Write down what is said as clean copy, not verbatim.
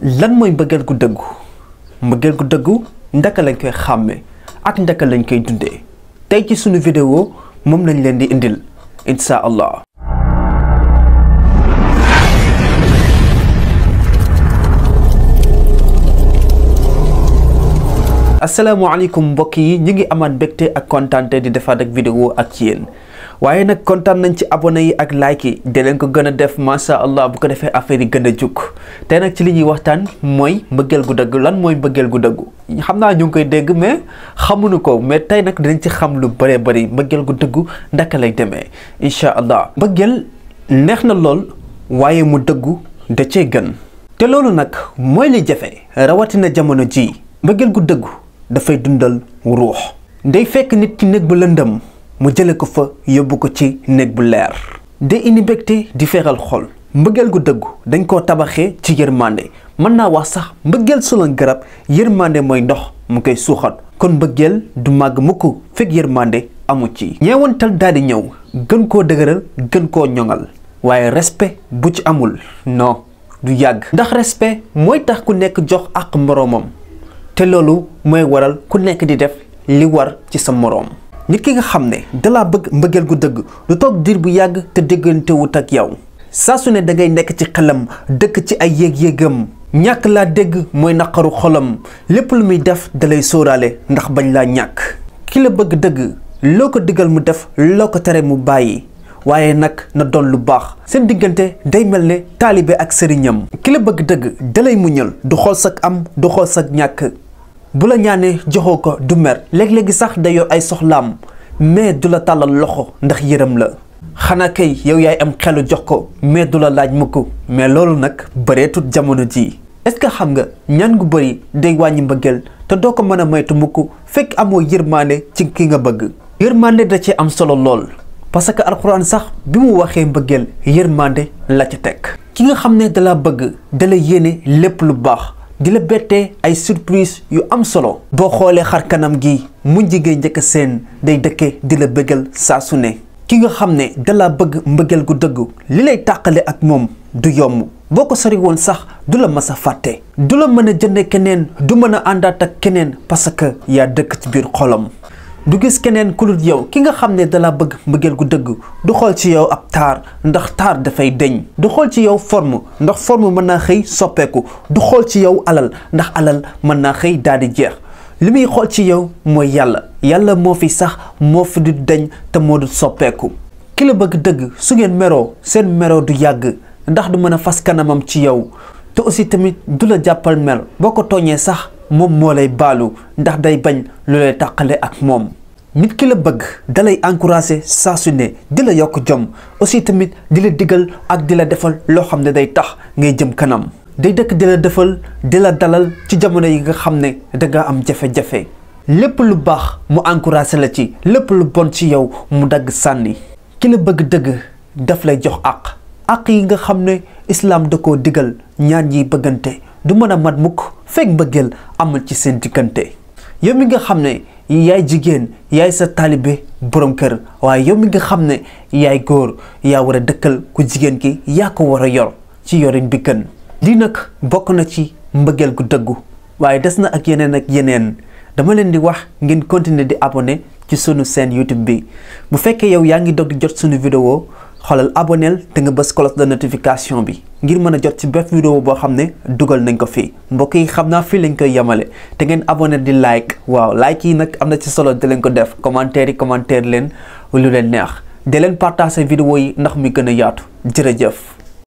lan mooy mbëggeel gu dëggu mbëggeel gu dëggu ndaka lañ koy xàmmee ak ndaka lañ koy dundee tey ci sunu vidéo moom lañ leen di indil insha allah. asalaamaaleykum mbokk yi ñu ngi amaat mbégte ak kontaante di defaat ak vidéo ak yéen waaye nag kontaan nañ ci abonné yi ak like yi de leen ko gën a def masha allah bu ko defee affaire yi gën a jukk te nag ci li ñuy waxtaan mooy mbëggeel gu dëgg lan mooy mbëggeel gu dëggu xam naa ñu ngi koy dégg mais xamuñu ko mais tey nag dinañ ci xam lu bëree bëri mbëggeel gu dëggu ndaka lay demee incha allah. mbëggeel neex na lool waaye mu dëggu da cee gën te loolu nag mooy li jafe rawatina jamono ji mbëggeel gu dëggu dafay dundal ruux day fekk nit ci néeg bu lëndëm mu jële ko fa yóbbu ko ci néeg bu leer day indi mbégte di feexal xol mbëggeel gu dëggu dañ koo tabaxee ci yërmande mën naa wax sax mbëggeel su la garab yërmande mooy ndox mu koy suuxat kon mbëggeel du màgg mukk fekk yërmande amu ci ñeewantal daal di ñëw gën koo dëgëral gën koo ñoŋal waaye respect bu ci amul non du yàgg ndax respect mooy tax ku nekk jox ak moroomam te loolu mooy waral ku nekk di def li war ci sa moroom nit ki nga xam ne dalaa bëgg mbëggeel gu dëgg du toog diir bu yàgg te déggante wut ak yow saa su ne da ngay nekk ci xelam dëkk ci ay yéeg-yéegam ñàkk laa dégg mooy naqaru xolam lépp lu muy def dalay sóoraale ndax bañ laa ñàkk ki la bëgg dëgg loo ko digal mu def loo ko tere mu bàyyi waaye nag na doon lu baax seen diggante day mel ne taalibe ak sëriñam ki la bëgg dëgg dalay muñal du xool sak am du xool sak ñàkk bu la ñaanee joxoo ko du mer léeg-léegi sax day yor ay soxlaam mais du la tàllal loxo ndax yërëm la xanaa kay yow yaay am xelu jox ko mais du la laaj mukk mais loolu nag bëreetut jamono ji est-ce que xam nga ñaan gu bëri day wàññi mbëggeel te doo ko mën a moytu mukk fekk amoo yërmande ci ki nga bëgg yërmande da cee am solo lool parce que alxuraan sax bi mu waxee mbëggeel yërmande la ca teg ki nga xam ne dala bëgg dala yéene lépp lu baax di la bettee ay surprise yu am solo boo xoolee xar kanam gi mu jigéen njëkk seen day dëkke di la bëggal saa su ne ki nga xam ne dala bëgg mbëggeel gu dëggu li lay tàqale ak moom du yomb boo ko sori woon sax du la mas a fàtte du la mën a jënde keneen du mën a àndaat ak keneen parce que yaa dëkk ci biir xolam du gis keneen ku dul yow ki nga xam ne dala bëgg mbëggeel gu dëgg du xool ci yow ab taar ndax taar dafay deñ du xool ci yow forme ndax forme mën naa xëy soppeeku du xool ci yow alal ndax alal mën naa xëy daal di jeex li muy xool ci yow mooy yàlla moo fi sax moo fi du deñ te moo du soppeeku ki la bëgg dëgg su ngeen meroo seen meroo du yàgg ndax du mën a fas kanamam ci yow te aussi tamit du la jàppal mer boo ko tooñee sax moom moo lay baalu ndax day bañ lu lay tàqale ak moom nit ki la bëgg dalay encouragé saa su ne di la yokk jom aussi tamit di la digal ak di la defal loo xam ne day tax ngay jëm kanam day dëkk di la defal di la dalal ci jamono yi nga xam ne danga am jafe-jafe lépp lu baax mu encouragé la ci lépp lu bon ci yow mu dagg sànni ki la bëgg dëgg daf lay jox àq yi nga xam ne islaam da koo digal ñaar ñiy bëggante du mën a mat mukk fekk mbëggeel amul ci seen diggante yow mi nga xam ne yaay jigéen yaay sa taalibe borom kër waaye yow mi nga xam ne yaay góor yaa war a dëkkal ku jigéen ki yaa ko war a yor ci yorin bi gën lii nag bokk na ci mbëggeel gu dëggu waaye des na ak yeneen dama leen di wax ngeen continuer di abonné ci sunu chaîne YouTube bi bu fekkee yow yaa ngi dog di jot sunu vidéo xoolal abonnel te nga bës cloche de notification bi ngir mën a jot ci bépp vidéo boo xam ne dugal nañ ko fii mbokk yi xam naa fii lañ koy yemale te ngeen abonné di like waaw like yi nag am na ci solo di leen ko def commentaire leen lu leen neex di leen partager vidéo yi ndax muy gën a yaatu jërëjëf